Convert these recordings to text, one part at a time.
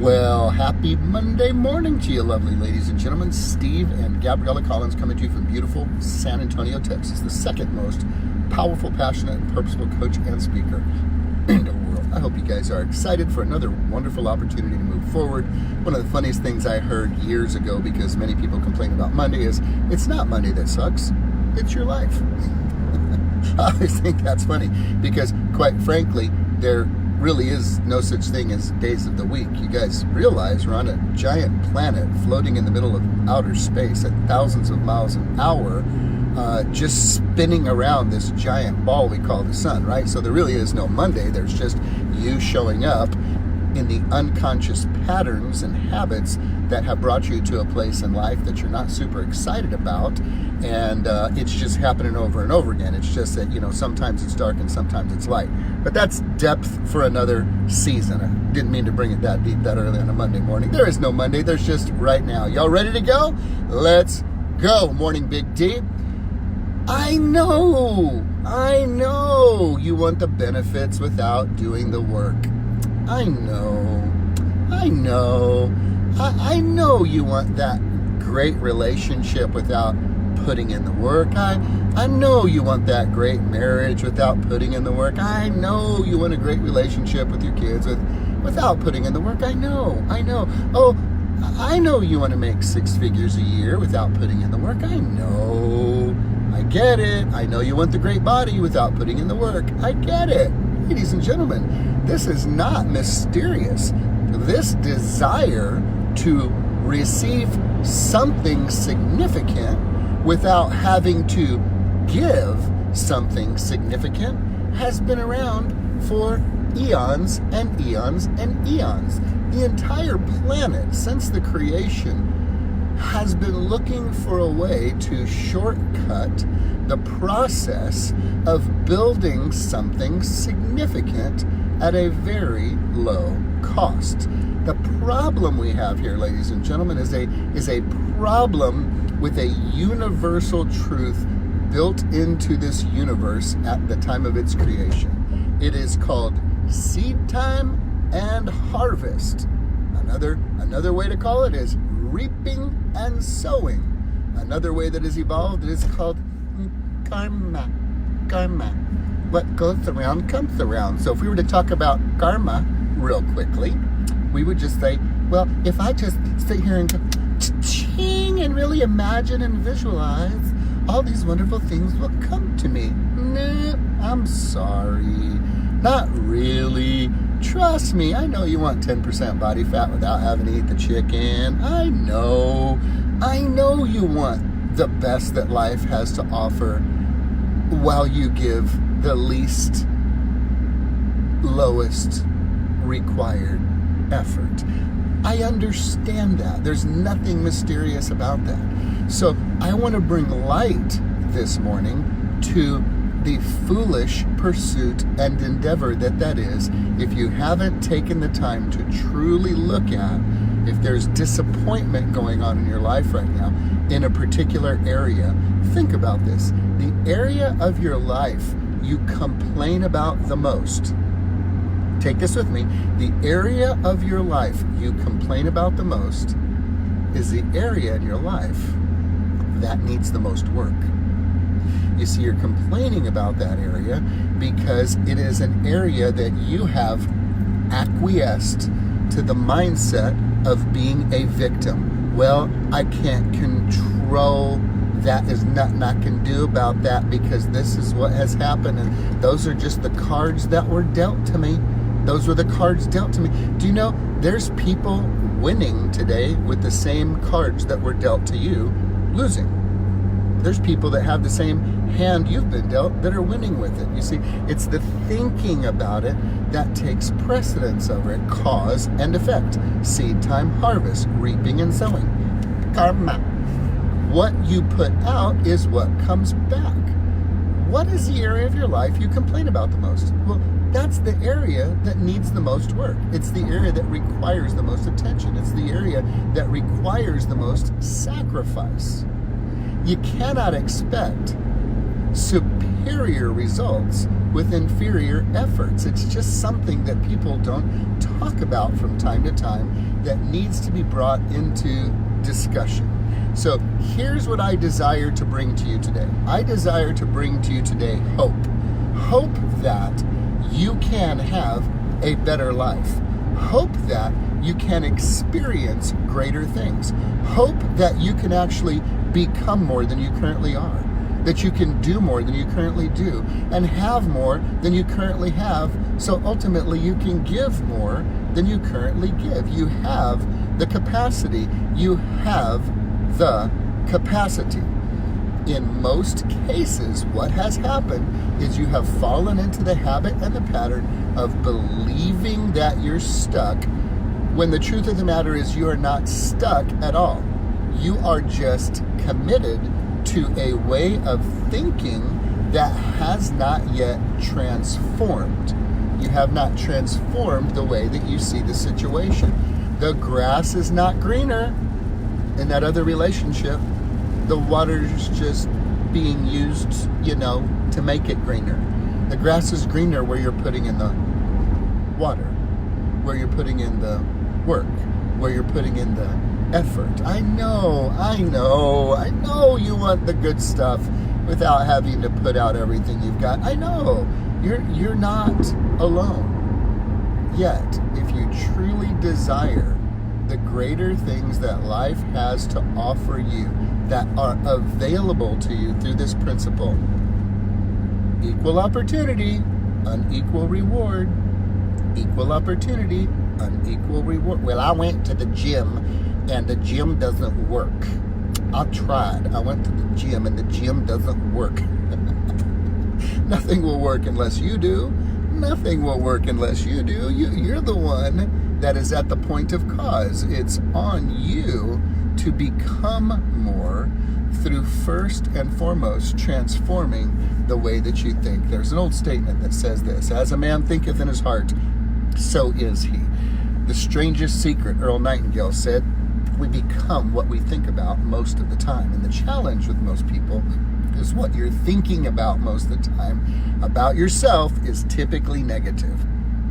Well, happy Monday morning to you, lovely ladies and gentlemen. Steve and Gabriella Collins coming to you from beautiful San Antonio, Texas, the second most powerful, passionate, and purposeful coach and speaker in the world. I hope you guys are excited for another wonderful opportunity to move forward. One of the funniest things I heard years ago, because many people complain about Monday, is it's not Monday that sucks, it's your life. I always think that's funny because, quite frankly, there really is no such thing as days of the week. You guys realize we're on a giant planet floating in the middle of outer space at thousands of miles an hour, just spinning around this giant ball we call the sun, right? So there really is no Monday. There's just you showing up in the unconscious patterns and habits that have brought you to a place in life that you're not super excited about, and it's just happening over and over again. It's just that, sometimes it's dark and sometimes it's light. But that's depth for another season. I didn't mean to bring it that deep that early on a Monday morning. There is no Monday, there's just right now. Y'all ready to go? Let's go. Morning, Big D. I know you want the benefits without doing the work. I know you want that great relationship without putting in the work. I know you want that great marriage without putting in the work. I know you want a great relationship with your kids without putting in the work. I know. Oh, I know you want to make 6 figures a year without putting in the work. I know. I get it. I know you want the great body without putting in the work. I get it. Ladies and gentlemen, this is not mysterious. This desire to receive something significant without having to give something significant has been around for eons and eons and eons. The entire planet, since the creation, has been looking for a way to shortcut the process of building something significant at a very low cost. The problem we have here, ladies and gentlemen, is a problem with a universal truth built into this universe at the time of its creation. It is called seed time and harvest. Another way to call it is reaping and sowing. Another way that has evolved is called karma. What goes around comes around. So if we were to talk about karma real quickly, we would just say, well, if I just sit here and ching and really imagine and visualize, all these wonderful things will come to me. Nah, I'm sorry. Not really. Trust me, I know you want 10% body fat without having to eat the chicken. I know you want the best that life has to offer while you give the lowest required effort. I understand that. There's nothing mysterious about that. So I want to bring light this morning to the foolish pursuit and endeavor that is, if you haven't taken the time to truly look at if there's disappointment going on in your life right now in a particular area. Think about this. The area of your life you complain about the most. Take this with me. The area of your life you complain about the most is the area in your life that needs the most work. You see, you're complaining about that area because it is an area that you have acquiesced to the mindset of being a victim. Well, I can't control that. There's nothing I can do about that because this is what has happened, and those are just the cards that were dealt to me. Those were the cards dealt to me. Do you know there's people winning today with the same cards that were dealt to you losing? There's people that have the same hand you've been dealt that are winning with it. You see, it's the thinking about it that takes precedence over it. Cause and effect. Seed time, harvest, reaping and sowing. Karma. What you put out is what comes back. What is the area of your life you complain about the most? Well, that's the area that needs the most work. It's the area that requires the most attention. It's the area that requires the most sacrifice. You cannot expect superior superior results with inferior efforts. It's just something that people don't talk about from time to time that needs to be brought into discussion. So here's what I desire to bring to you today. I desire to bring to you today hope. Hope that you can have a better life. Hope that you can experience greater things. Hope that you can actually become more than you currently are. That you can do more than you currently do and have more than you currently have, so ultimately you can give more than you currently give. You have the capacity. You have the capacity. In most cases, what has happened is you have fallen into the habit and the pattern of believing that you're stuck, when the truth of the matter is you are not stuck at all. You are just committed to a way of thinking that has not yet transformed. You have not transformed the way that you see the situation. The grass is not greener in that other relationship. The water's just being used, to make it greener. The grass is greener where you're putting in the water, where you're putting in the work, where you're putting in the effort. I know you want the good stuff without having to put out everything you've got. I know you're not alone. Yet, if you truly desire the greater things that life has to offer you that are available to you through this principle, equal opportunity, unequal reward. Equal opportunity, unequal reward. Well, I went to the gym and the gym doesn't work. I tried. I went to the gym and the gym doesn't work. Nothing will work unless you do. Nothing will work unless you do. You're the one that is at the point of cause. It's on you to become more through first and foremost transforming the way that you think. There's an old statement that says this: as a man thinketh in his heart, so is he. The strangest secret, Earl Nightingale said, we become what we think about most of the time. And the challenge with most people is what you're thinking about most of the time about yourself is typically negative.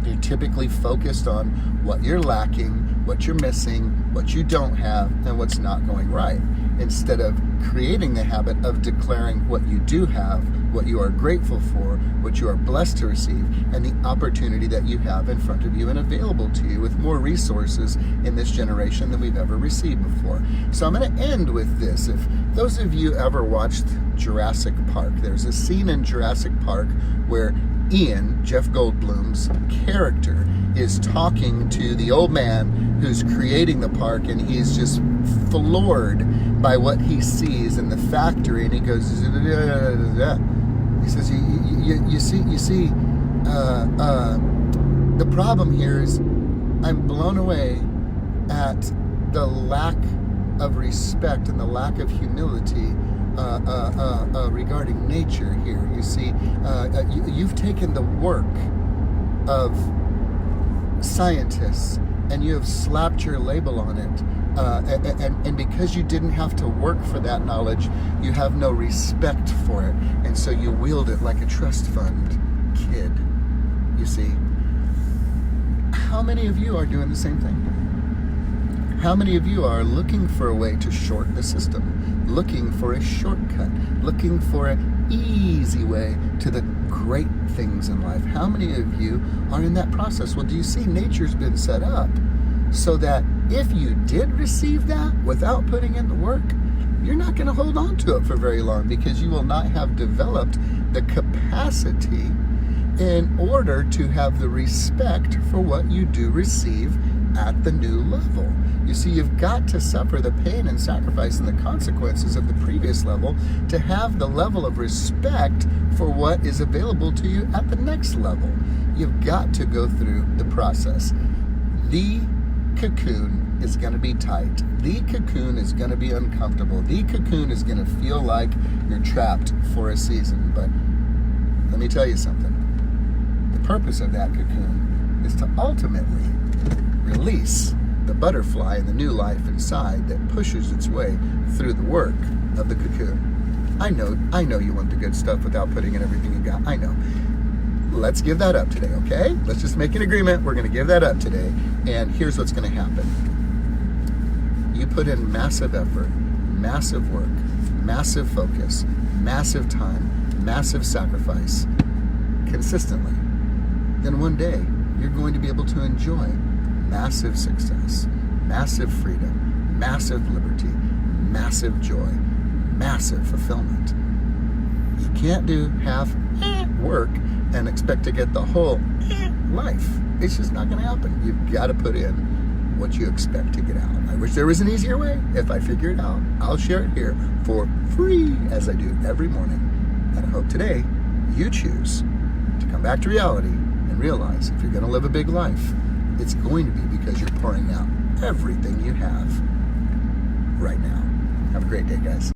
You're typically focused on what you're lacking, what you're missing, what you don't have, and what's not going right, instead of creating the habit of declaring what you do have, what you are grateful for, what you are blessed to receive, and the opportunity that you have in front of you and available to you with more resources in this generation than we've ever received before. So I'm going to end with this. If those of you ever watched Jurassic Park, there's a scene in Jurassic Park where Ian, Jeff Goldblum's character, is talking to the old man who's creating the park, and he's just floored by what he sees in the factory, and he goes, he says, you see, the problem here is I'm blown away at the lack of respect and the lack of humility regarding nature here. You see, you've taken the work of scientists and you have slapped your label on it, and because you didn't have to work for that knowledge, you have no respect for it, and so you wield it like a trust fund kid. You see, how many of you are doing the same thing? How many of you are looking for a way to short the system, looking for a shortcut, looking for an easy way to the great things in life? How many of you are in that process? Well, do you see, nature's been set up so that if you did receive that without putting in the work, you're not going to hold on to it for very long, because you will not have developed the capacity in order to have the respect for what you do receive at the new level. You see, you've got to suffer the pain and sacrifice and the consequences of the previous level to have the level of respect for what is available to you at the next level. You've got to go through the process. The cocoon is going to be tight. The cocoon is going to be uncomfortable. The cocoon is going to feel like you're trapped for a season. But let me tell you something. The purpose of that cocoon is to ultimately release the butterfly and the new life inside that pushes its way through the work of the cocoon. I know you want the good stuff without putting in everything you got. I know. Let's give that up today, okay? Let's just make an agreement. We're going to give that up today. And here's what's going to happen. You put in massive effort, massive work, massive focus, massive time, massive sacrifice consistently. Then one day, you're going to be able to enjoy massive success, massive freedom, massive liberty, massive joy, massive fulfillment. You can't do half work and expect to get the whole life. It's just not going to happen. You've got to put in what you expect to get out. I wish there was an easier way. If I figure it out, I'll share it here for free, as I do every morning. And I hope today you choose to come back to reality and realize if you're going to live a big life, it's going to be because you're pouring out everything you have right now. Have a great day, guys.